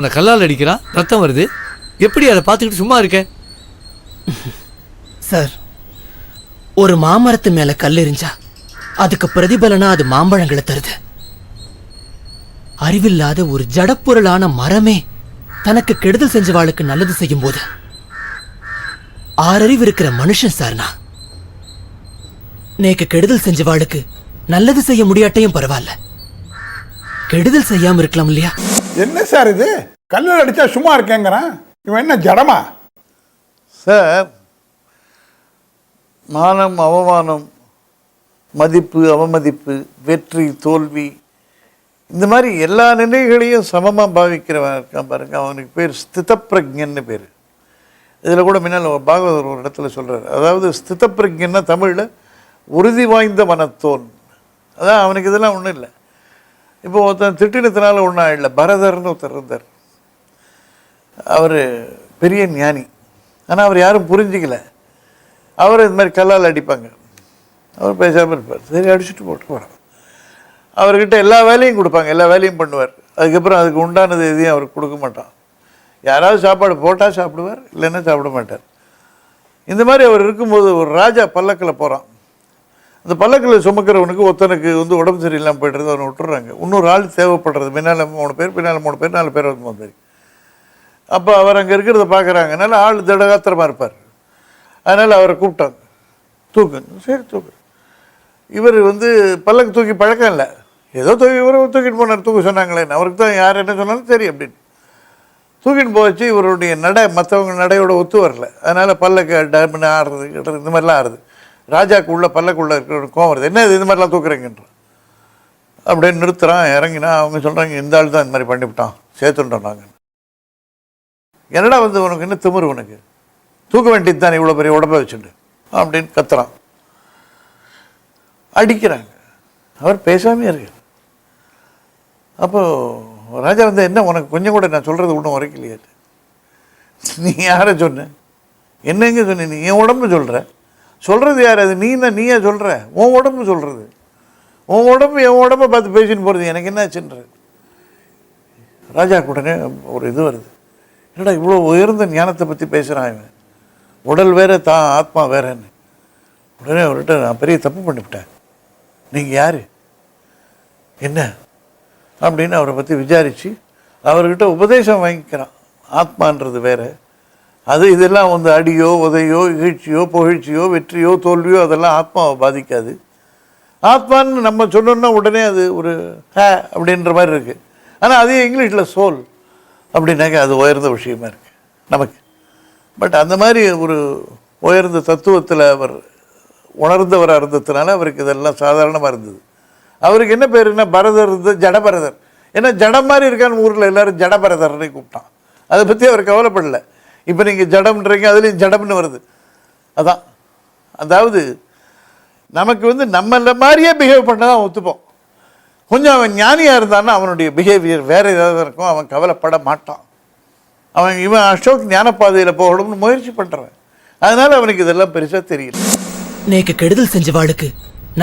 உன்னை கல்லால் அடிக்கிறான், ரத்தம் வருது. எப்படி அதை பார்த்துக்கிட்டு சும்மா இருக்க? சார், ஒரு மாமரத்து மேல கல் எறிஞ்சா அதுக்கு பிரதிபலனா அது மாம்பழங்களை தருது. அறிவில்லாத ஒரு ஜடப்பொருளான மரமே தனக்கு கெடுதல் செஞ்சவாளுக்கு நல்லது செய்யும் போது ஆறறிவு இருக்கிற மனுஷன் சார் நான். நேக்கு கெடுதல் செஞ்சவாளுக்கு நல்லது செய்ய முடியாட்டையும் பரவாயில்ல, கெடுதல் செய்யாம இருக்கலாம் இல்லையா? என்ன சார் இது? கல்லில் அடிச்சா சும்மா இருக்கேங்கிறான். இவன் என்ன ஜடமா? சார், மானம் அவமானம், மதிப்பு அவமதிப்பு, வெற்றி தோல்வி, இந்த மாதிரி எல்லா நிலைகளையும் சமமாக பாவிக்கிறவன் இருக்கான் பாருங்க, அவனுக்கு பேர் ஸ்திதப்பிரஜன்னு பேர். இதில் கூட முன்னால் பாகவதர் ஒரு இடத்துல சொல்கிறார், அதாவது ஸ்திதப்பிரஜன்னா தமிழில் உறுதி வாய்ந்த மனத்தோன். அதான் அவனுக்கு இதெல்லாம் ஒன்றும் இல்லை. இப்போ ஒருத்தன் திட்டினத்தினால ஒன்றும் ஆயிடல. பரதர்னு ஒருத்தர் இருந்தார். அவர் பெரிய ஞானி, ஆனால் அவர் யாரும் புரிஞ்சிக்கல. அவர் இது மாதிரி கல்லால் அடிப்பாங்க, அவர் பேசாமல் இருப்பார். சரி, அடிச்சுட்டு போட்டு போகிறார். அவர்கிட்ட எல்லா வேலையும் கொடுப்பாங்க, எல்லா வேலையும் பண்ணுவார். அதுக்கப்புறம் அதுக்கு உண்டானது எதையும் அவருக்கு கொடுக்க மாட்டான். யாராவது சாப்பாடு போட்டால் சாப்பிடுவார், இல்லைன்னா சாப்பிட மாட்டார். இந்த மாதிரி அவர் இருக்கும்போது ஒரு ராஜா பல்லக்கில் போகிறான். அந்த பல்லக்கில் சுமக்கிறவனுக்கு ஒருத்தனுக்கு உடம்பு சரியில்லாமல் போய்ட்டுறது, அவனை விட்டுறாங்க. இன்னொரு ஆள் தேவைப்படுறது, பின்னால் 3 பேர், பின்னால் 3 பேர், 4 பேர் வந்து மாதிரி. அப்போ அவர் அங்கே இருக்கிறத பார்க்குறாங்க. அதனால் ஆள் திடகாத்திரமாக இருப்பார். அதனால் அவரை கூப்பிட்டாங்க, தூக்குங்க. சரி, தூக்கு. இவர் பல்லக்கு தூக்கி பழக்கம் இல்லை, ஏதோ தூக்கிட்டு போனார். தூக்க சொன்னாங்களேன்னு அவருக்கு தான் யார் என்ன சொன்னாலும் சரி அப்படின்னு தூக்கிட்டு போச்சு. இவருடைய நடை மற்றவங்க நடையோட ஒத்து வரல. அதனால் பல்லக்கு டம்னு ஆடுறது இந்த மாதிரிலாம் ஆடுது. ராஜாவுக்கு உள்ள பல்லக்குள்ளே இருக்கிற கோவம் வருது, என்ன இது மாதிரிலாம் தூக்குறீங்கன்ற அப்படின்னு நிறுத்துறான். இறங்கினா அவங்க சொல்கிறாங்க, இந்த ஆள் தான் இந்த மாதிரி பண்ணிவிட்டான், சேர்த்துட்டோம் நாங்கள். என்னடா உனக்கு என்ன திமிரு, உனக்கு தூக்க வேண்டியது தான் இவ்வளோ பெரிய உடம்பை வச்சுட்டு அப்படின்னு கத்துறான். அடிக்கிறாங்க. அவர் பேசாமே இருக்கு. அப்போது ராஜா என்ன உனக்கு கொஞ்சம் கூட நான் சொல்கிறது ஒன்றும் உரைக்கலையே, நீ யாரை சொன்ன, என்னங்க சொன்ன, நீ என் உடம்பு சொல்கிறது யார்? அது நீயா சொல்கிற? உன் உடம்பு சொல்கிறது, உன் உடம்பு என் உடம்பை பார்த்து பேசின்னு போகிறது, எனக்கு என்ன ஆச்சுன்ற. ராஜா உடனே ஒரு இது வருது, என்னடா இவ்வளோ உயர்ந்த ஞானத்தை பற்றி பேசுகிறான் இவன், உடல் வேற தான் ஆத்மா வேறன்னு. உடனே அவர்கிட்ட, நான் பெரிய தப்பு பண்ணிவிட்டேன், நீங்கள் யார் என்ன அப்படின்னு அவரை பற்றி விசாரித்து அவர்கிட்ட உபதேசம் வாங்கிக்கிறான். ஆத்மான்றது வேறு, அது இதெல்லாம் அடியோ உதையோ இகழ்ச்சியோ புகழ்ச்சியோ வெற்றியோ தோல்வியோ அதெல்லாம் ஆத்மாவை பாதிக்காது. ஆத்மான்னு நம்ம சொன்னோன்னா உடனே அது ஒரு அப்படின்ற மாதிரி இருக்குது. ஆனால் அதே இங்கிலீஷில் சோல் அப்படின்னாக்க அது உயர்ந்த விஷயமா இருக்குது நமக்கு. பட் அந்த மாதிரி ஒரு உயர்ந்த தத்துவத்தில் அவர் உணர்ந்தவராக இருந்ததுனால அவருக்கு இதெல்லாம் சாதாரணமாக இருந்தது. அவருக்கு என்ன பேருன்னா பரதர் ஜடபரதர். ஏன்னா ஜடம் மாதிரி இருக்கான்னு ஊரில் எல்லோரும் ஜடபரதர்னே கூப்பிட்டான். அதை பற்றி அவர் கவலைப்படலை. இப்போ நீங்கள் ஜடம்ன்றீங்க, அதுலேயும் ஜடம்னு வருது. அதான், அதாவது நமக்கு நம்மள மாதிரியே பிஹேவ் பண்ண தான் ஒத்துப்போம். கொஞ்சம் அவன் ஞானியாக இருந்தான்னா அவனுடைய பிஹேவியர் வேறு ஏதாவது இருக்கும், அவன் கவலைப்பட மாட்டான். இவன் அசோக் ஞானப்பாதையில் போகணும்னு முயற்சி பண்ணுறவன். அதனால் அவனுக்கு இதெல்லாம் பெருசாக தெரியல. நேக்கு கெடுதல் செஞ்சவாளுக்கு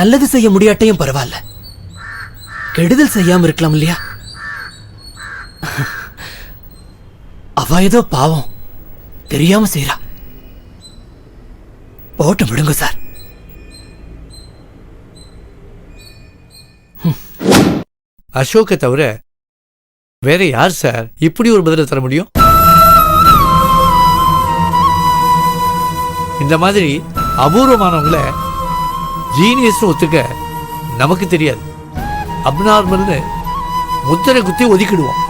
நல்லது செய்ய முடியாட்டையும் பரவாயில்ல, கெடுதல் செய்யாம இருக்கலாம் இல்லையா? அவ ஏதோ பாவம் தெரியாம செய்யறா, போட்டு விடுங்க சார். அசோக்கை தவிர வேற யார் சார் இப்படி ஒரு பதிலை தர முடியும்? இந்த மாதிரி அபூர்வமானவங்கள ஜீனியஸ்னு ஒத்துக்க நமக்கு தெரியாது. அப்நார்மல்னு முத்திரை குத்தி ஒதுக்கிடுவோம்.